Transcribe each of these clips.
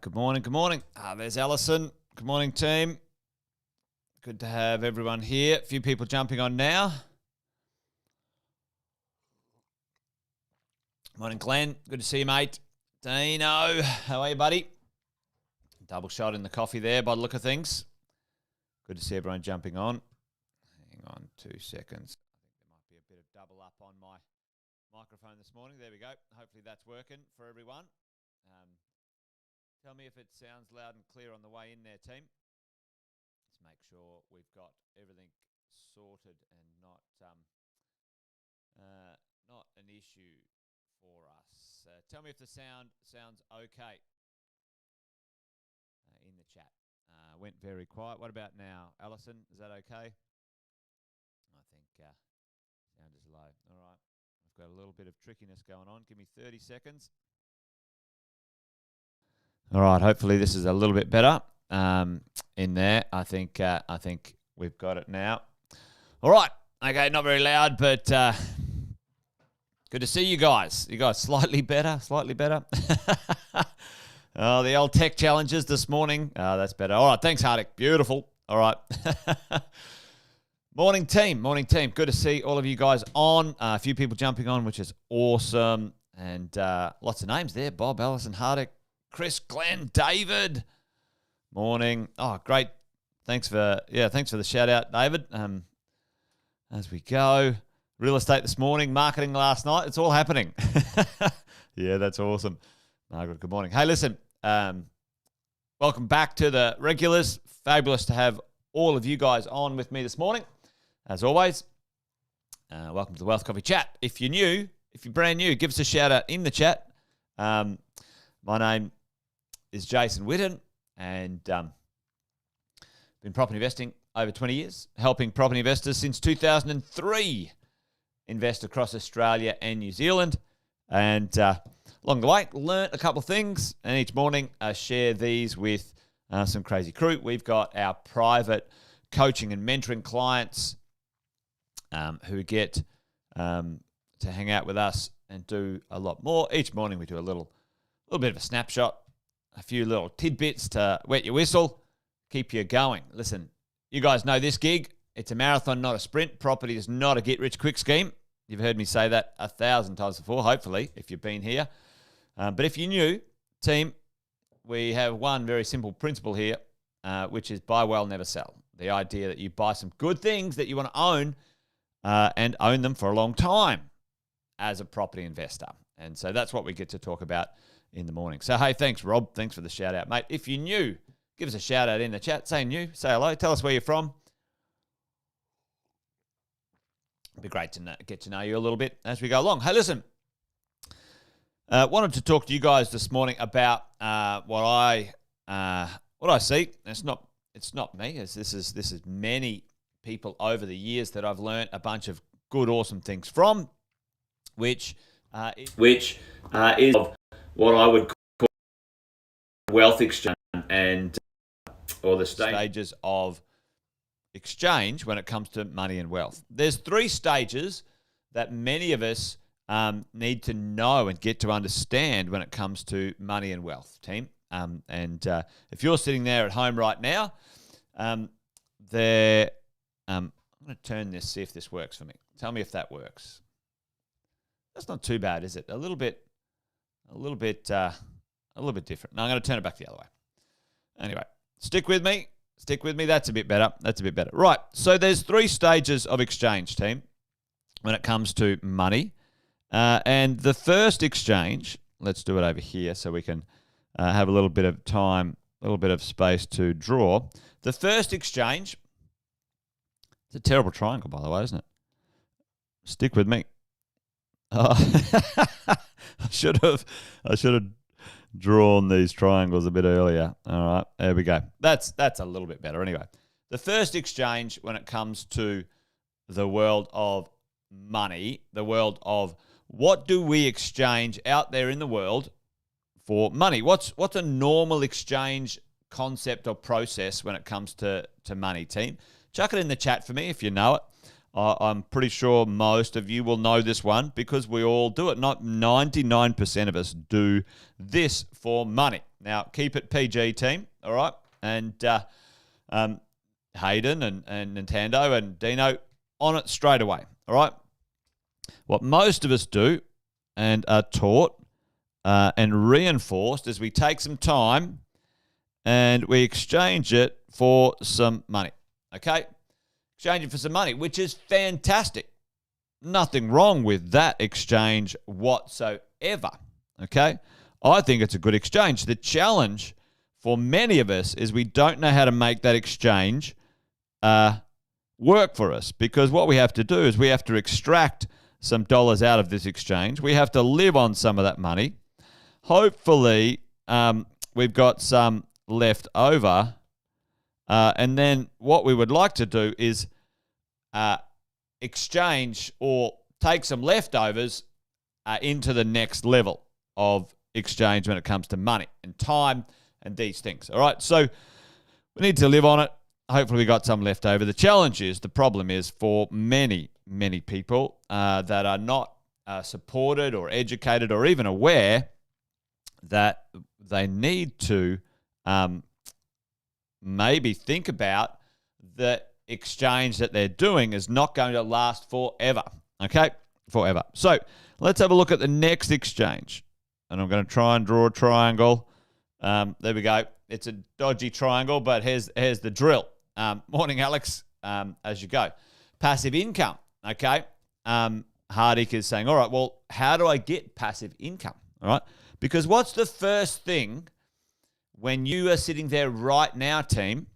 Good morning, good morning. There's Alison. Good morning, team. Good to have everyone here. A few people jumping on now. Morning, Glenn. Good to see you, mate. Dino, how are you, buddy? Double shot in the coffee there by the look of things. Good to see everyone jumping on. Hang on 2 seconds. I think there might be a bit of double up on my microphone this morning. There we go. Hopefully that's working for everyone. Tell me if it sounds loud and clear on the way in there, team. Let's make sure we've got everything sorted and not an issue for us. Tell me if the sound sounds okay in the chat. Went very quiet. What about now? Alison, is that okay? I think sound is low. All right. I've got a little bit of trickiness going on. Give me 30 seconds. All right, hopefully this is a little bit better in there. I think we've got it now. All right, okay, not very loud, but good to see you guys. You guys slightly better. Oh, the old tech challenges this morning. Oh, that's better. All right, thanks, Hardik. Beautiful. All right. Morning, team. Good to see all of you guys on. A few people jumping on, which is awesome. And lots of names there. Bob, Alison, Hardik, Chris, Glenn, David. Morning. Oh, great. Thanks for the shout out, David. As we go, real estate this morning, marketing last night. It's all happening. Yeah, that's awesome. Margaret, good morning. Hey, listen, welcome back to the regulars. Fabulous to have all of you guys on with me this morning. As always, welcome to the Wealth Coffee Chat. If you're brand new, give us a shout out in the chat. My name is Jason Whitten, and been property investing over 20 years, helping property investors since 2003 invest across Australia and New Zealand. And along the way, learnt a couple of things, and each morning I share these with some crazy crew. We've got our private coaching and mentoring clients who get to hang out with us and do a lot more. Each morning we do a little bit of a snapshot, a few little tidbits to wet your whistle, keep you going. Listen, you guys know this gig. It's a marathon, not a sprint. Property is not a get-rich-quick scheme. You've heard me say that 1,000 times before, hopefully, if you've been here. But if you're new, team, we have one very simple principle here, which is buy well, never sell. The idea that you buy some good things that you want to own and own them for a long time as a property investor. And so that's what we get to talk about in the morning. So, hey, thanks, Rob. Thanks for the shout out, mate. If you're new, give us a shout out in the chat. Say new, say hello. Tell us where you're from. It'd be great to get to know you a little bit as we go along. Hey, listen, wanted to talk to you guys this morning about what I see. It's not me. This is many people over the years that I've learned a bunch of good, awesome things from, which is what I would call wealth exchange and or the stages of exchange when it comes to money and wealth. There's 3 stages that many of us need to know and get to understand when it comes to money and wealth, team. If you're sitting there at home right now, I'm going to turn this, see if this works for me. Tell me if that works. That's not too bad, is it? A little bit different. No, I'm going to turn it back the other way. Anyway, stick with me. That's a bit better. Right. So there's 3 stages of exchange, team, when it comes to money. And the first exchange, let's do it over here so we can have a little bit of time, a little bit of space to draw. The first exchange, it's a terrible triangle, by the way, isn't it? Stick with me. I should have drawn these triangles a bit earlier. All right, there we go. That's a little bit better. Anyway, the first exchange when it comes to the world of money, the world of what do we exchange out there in the world for money? What's a normal exchange concept or process when it comes to money, team? Chuck it in the chat for me if you know it. I'm pretty sure most of you will know this one because we all do it. Not 99% of us do this for money. Now, keep it PG, team, all right? And Hayden and Nintendo and Dino on it straight away, all right? What most of us do and are taught and reinforced is we take some time and we exchange it for some money, okay? Exchange it for some money, which is fantastic. Nothing wrong with that exchange whatsoever, okay? I think it's a good exchange. The challenge for many of us is we don't know how to make that exchange work for us, because what we have to do is we have to extract some dollars out of this exchange. We have to live on some of that money. Hopefully, we've got some left over. And then what we would like to do is exchange or take some leftovers into the next level of exchange when it comes to money and time and these things. All right, so we need to live on it. Hopefully we got some left over. The problem is for many, many people that are not supported or educated or even aware that they need to maybe think about the exchange that they're doing is not going to last forever, okay? Forever. So let's have a look at the next exchange. And I'm going to try and draw a triangle. There we go. It's a dodgy triangle, but here's the drill. Morning, Alex, as you go. Passive income, okay? Hardik is saying, all right, well, how do I get passive income, all right? Because what's the first thing when you are sitting there right now, team?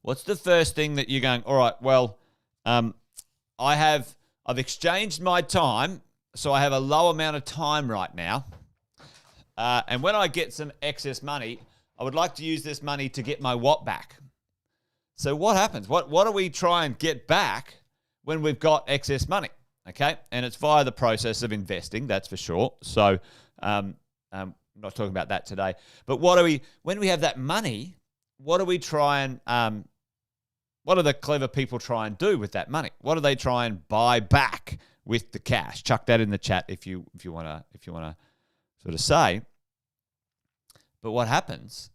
What's the first thing that you're going, all right, well, I've exchanged my time, so I have a low amount of time right now. And when I get some excess money, I would like to use this money to get my what back. So what happens? What do we try and get back when we've got excess money? Okay, and it's via the process of investing, that's for sure. So I'm not talking about that today. But when we have that money, what do we try and what do the clever people try and do with that money? What do they try and buy back with the cash? Chuck that in the chat if you want to sort of say. But what happens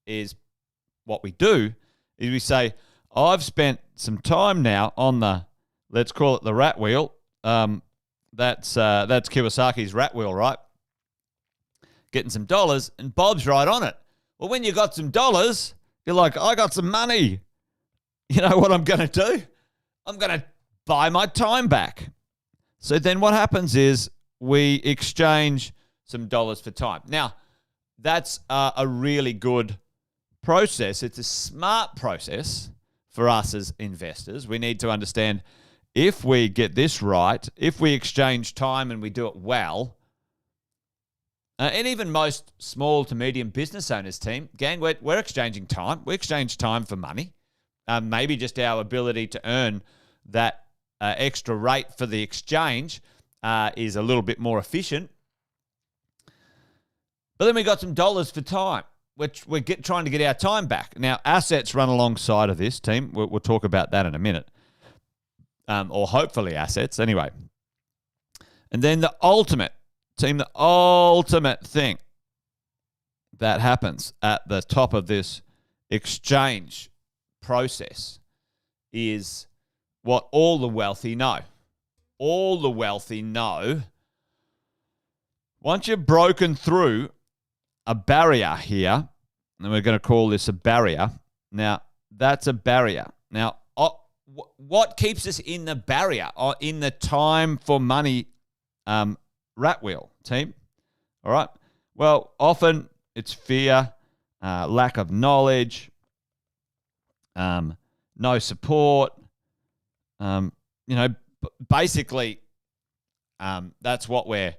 is what we do is we say, I've spent some time now on the, let's call it the rat wheel. That's Kiyosaki's rat wheel, right? Getting some dollars, and Bob's right on it. Well, when you got some dollars, you're like, I got some money. You know what I'm going to do? I'm going to buy my time back. So then what happens is we exchange some dollars for time. Now, that's a really good process. It's a smart process for us as investors. We need to understand if we get this right, if we exchange time and we do it well, and even most small to medium business owners, team, gang, we're exchanging time. We exchange time for money. Maybe just our ability to earn that extra rate for the exchange is a little bit more efficient. But then we got some dollars for time, which we're trying to get our time back. Now, assets run alongside of this, team. We'll talk about that in a minute. Or hopefully assets, anyway. And then the ultimate thing that happens at the top of this exchange process is what all the wealthy know. All the wealthy know, once you've broken through a barrier here, and we're going to call this a barrier. Now, that's a barrier. Now, what keeps us in the barrier, or in the time for money rat wheel, team? All right. Well, often it's fear, lack of knowledge, no support. Basically, that's what we're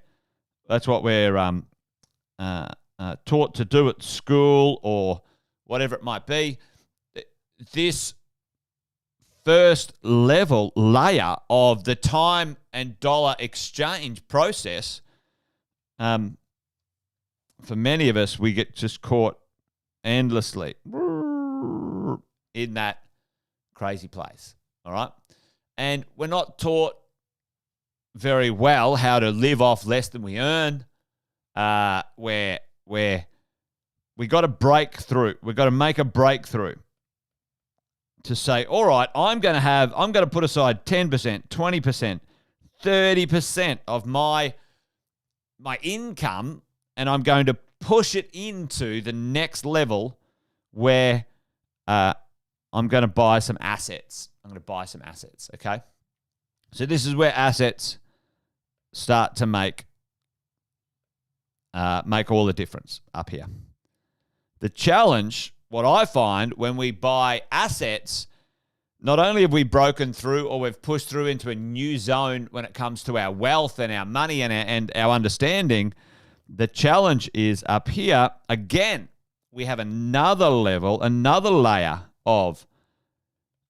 taught to do at school or whatever it might be. This first level layer of the time and dollar exchange process, for many of us, we get just caught endlessly in that crazy place. All right. And we're not taught very well how to live off less than we earn. Where we got to break through. We've got to make a breakthrough to say, all right, I'm going to put aside 10%, 20%, 30% of my income, and I'm going to push it into the next level where I'm going to buy some assets. Okay? So this is where assets start to make all the difference up here. The challenge, what I find when we buy assets, not only have we broken through or we've pushed through into a new zone when it comes to our wealth and our money and our understanding, the challenge is up here. Again, we have another level, another layer of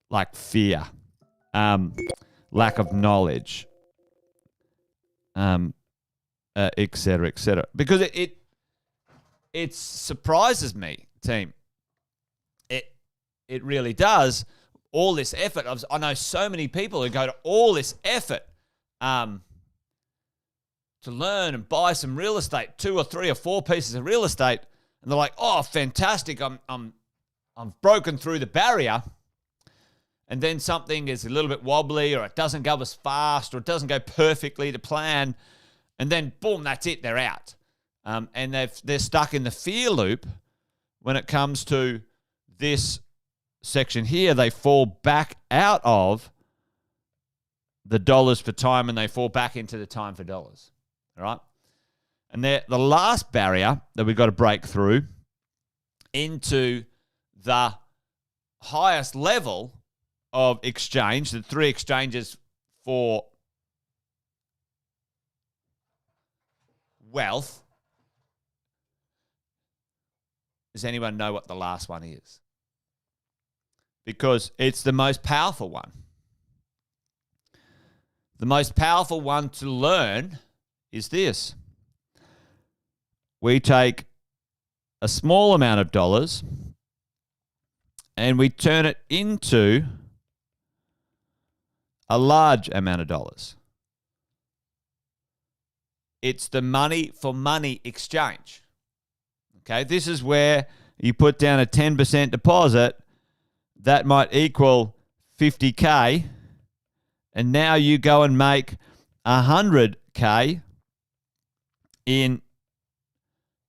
like fear, lack of knowledge, et cetera, et cetera. Because it surprises me, team. It really does. All this effort. I know so many people who go to all this effort to learn and buy some real estate, 2 or 3 or 4 pieces of real estate, and they're like, "Oh, fantastic! I've broken through the barrier." And then something is a little bit wobbly, or it doesn't go as fast, or it doesn't go perfectly to plan, and then boom, that's it. They're out, and they're stuck in the fear loop when it comes to this section here. They fall back out of the dollars for time, and they fall back into the time for dollars. All right, and the last barrier that we've got to break through into the highest level of exchange, the 3 exchanges for wealth. Does anyone know what the last one is? Because it's the most powerful one. The most powerful one to learn is this. We take a small amount of dollars and we turn it into a large amount of dollars. It's the money for money exchange. Okay, this is where you put down a 10% deposit. That might equal 50K. And now you go and make 100K in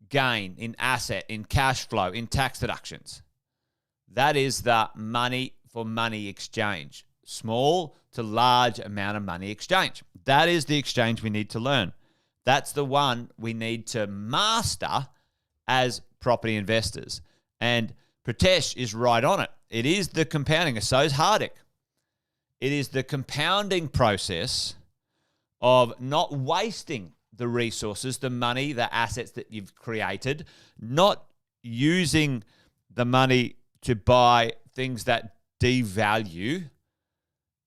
gain, in asset, in cash flow, in tax deductions. That is the money for money exchange. Small to large amount of money exchange. That is the exchange we need to learn. That's the one we need to master as property investors. And Pratesh is right on it. It is the compounding. So is Hardik. It is the compounding process of not wasting the resources, the money, the assets that you've created, not using the money to buy things that devalue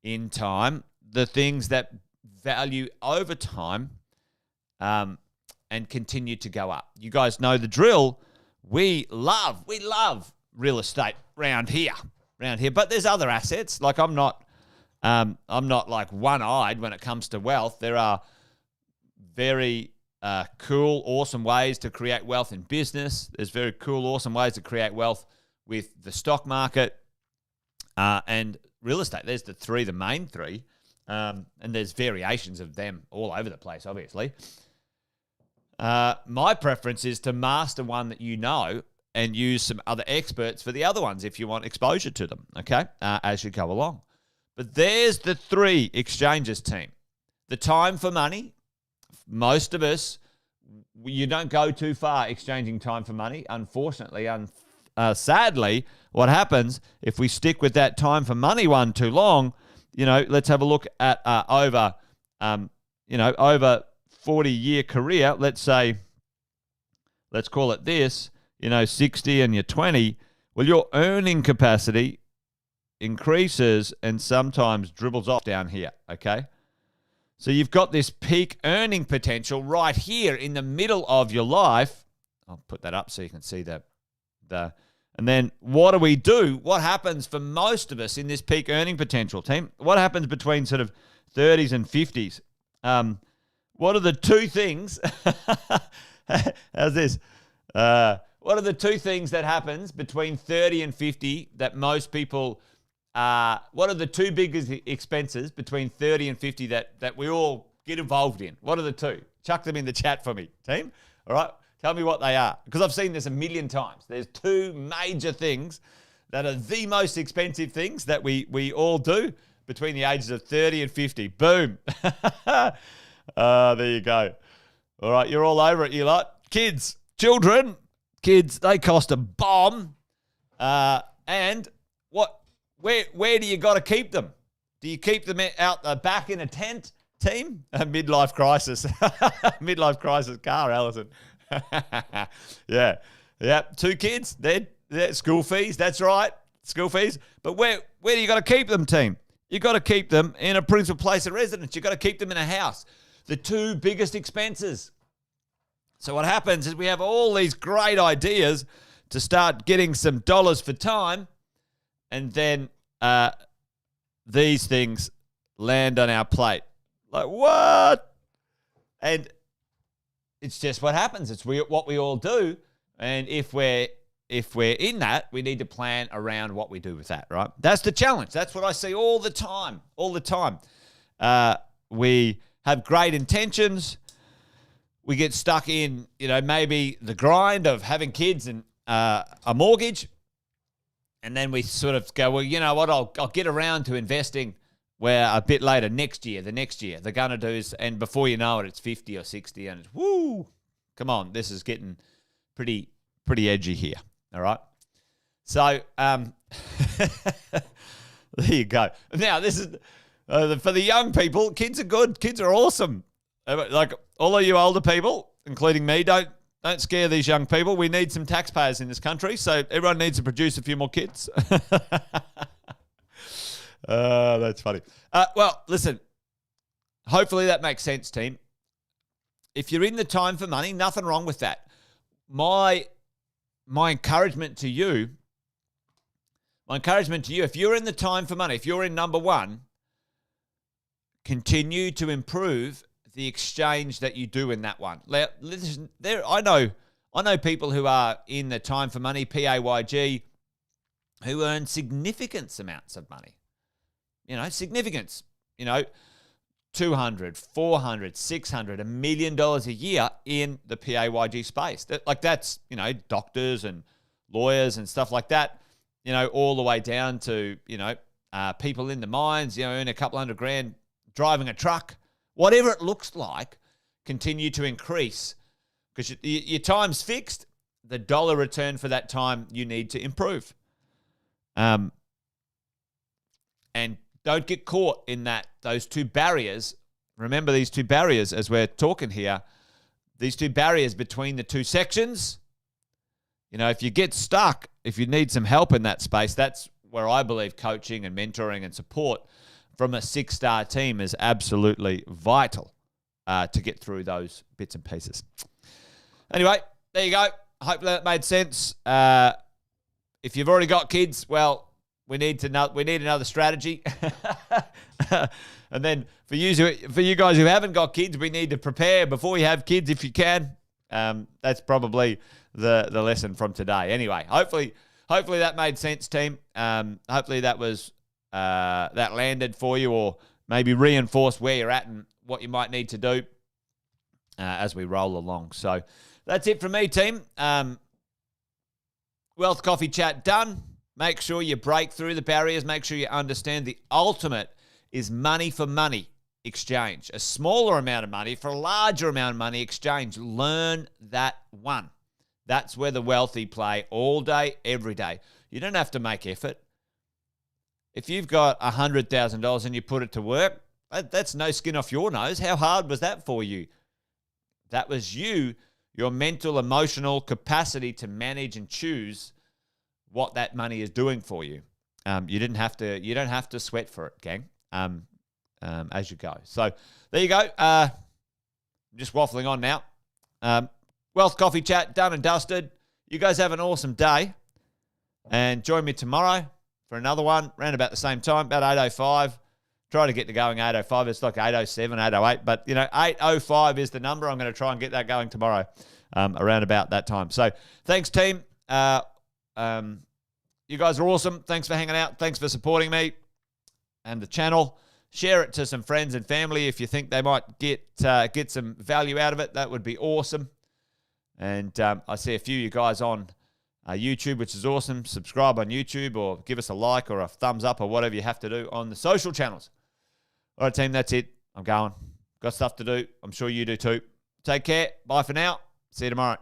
in time, the things that value over time and continue to go up. You guys know the drill. We love real estate around here. But there's other assets. Like I'm not like one-eyed when it comes to wealth. There are very cool, awesome ways to create wealth in business. There's very cool, awesome ways to create wealth with the stock market and real estate. There's the main three, and there's variations of them all over the place, obviously. My preference is to master one that you know and use some other experts for the other ones if you want exposure to them, okay, as you go along. But there's the 3 exchanges, team. The time for money. Most of us, you don't go too far exchanging time for money. Unfortunately, sadly, what happens if we stick with that time for money one too long, let's have a look at over 40-year career. Let's call it this, 60 and you're 20. Well, your earning capacity increases and sometimes dribbles off down here, okay? So you've got this peak earning potential right here in the middle of your life. I'll put that up so you can see and And then what do we do? What happens for most of us in this peak earning potential, team? What happens between sort of 30s and 50s? What are the two things? How's this? What are the two things that happens between 30 and 50 that most people, what are the two biggest expenses between 30 and 50 that we all get involved in? What are the two? Chuck them in the chat for me, team. All right? Tell me what they are. Because I've seen this a million times. There's two major things that are the most expensive things that we all do between the ages of 30 and 50. Boom. There you go. All right, you're all over it, you lot. Kids, children, kids, they cost a bomb. And where do you got to keep them? Do you keep them out the back in a tent, team? A midlife crisis. Midlife crisis car, Alison. Yeah. 2 kids, they're school fees. That's right, school fees. But where do you got to keep them, team? You got to keep them in a principal place of residence. You got to keep them in a house. The two biggest expenses. So what happens is we have all these great ideas to start getting some dollars for time, and then these things land on our plate. Like, what? And it's just what happens. It's what we all do. And if we're in that, we need to plan around what we do with that, right? That's the challenge. That's what I see all the time. We have great intentions. We get stuck in, maybe the grind of having kids and a mortgage. And then we sort of go, well, you know what? I'll get around to investing where a bit later, the next year, they're going to do, and before you know it, it's 50 or 60, and it's, woo, come on, this is getting pretty edgy here, all right? So, there you go. Now, this is, for the young people, kids are good. Kids are awesome. Like, all of you older people, including me, don't scare these young people. We need some taxpayers in this country, so everyone needs to produce a few more kids. That's funny. Well, listen, hopefully that makes sense, team. If you're in the time for money, nothing wrong with that. My encouragement to you, if you're in the time for money, if you're in number one, continue to improve the exchange that you do in that one. Listen, I know people who are in the time for money, PAYG, who earn significant amounts of money. Significance, 200, 400, 600, $1 million a year in the PAYG space. That's, doctors and lawyers and stuff like that, all the way down to, people in the mines, earn a couple $100,000 driving a truck. Whatever it looks like, continue to increase because your time's fixed. The dollar return for that time you need to improve. And don't get caught in those two barriers. Remember these two barriers as we're talking here. These two barriers between the two sections. If you get stuck, if you need some help in that space, that's where I believe coaching and mentoring and support from a 6-star team is absolutely vital to get through those bits and pieces. Anyway, there you go. Hopefully that made sense. If you've already got kids, well, we need another strategy. And then for you guys who haven't got kids, we need to prepare before you have kids if you can. That's probably the lesson from today. Anyway, hopefully that made sense, team. Hopefully that was that landed for you, or maybe reinforced where you're at and what you might need to do as we roll along. So that's it from me, team. Wealth Coffee Chat done. Make sure you break through the barriers. Make sure you understand the ultimate is money for money exchange. A smaller amount of money for a larger amount of money exchange. Learn that one. That's where the wealthy play all day, every day. You don't have to make effort. If you've got $100,000 and you put it to work, that's no skin off your nose. How hard was that for you? That was you, your mental, emotional capacity to manage and choose what that money is doing for you. You don't have to sweat for it, gang, as you go. So there you go. I'm just waffling on now. Wealth Coffee Chat done and dusted. You guys have an awesome day. And join me tomorrow for another one, around about the same time, about 8:05. Try to get to going 8:05. It's like 8:07, 8:08. But, 8:05 is the number. I'm going to try and get that going tomorrow around about that time. So thanks, team. You guys are awesome. Thanks for hanging out. Thanks for supporting me and the channel. Share it to some friends and family if you think they might get some value out of it. That would be awesome. And I see a few of you guys on YouTube, which is awesome. Subscribe on YouTube or give us a like or a thumbs up or whatever you have to do on the social channels. All right, team, that's it. I'm going. Got stuff to do. I'm sure you do too. Take care. Bye for now. See you tomorrow.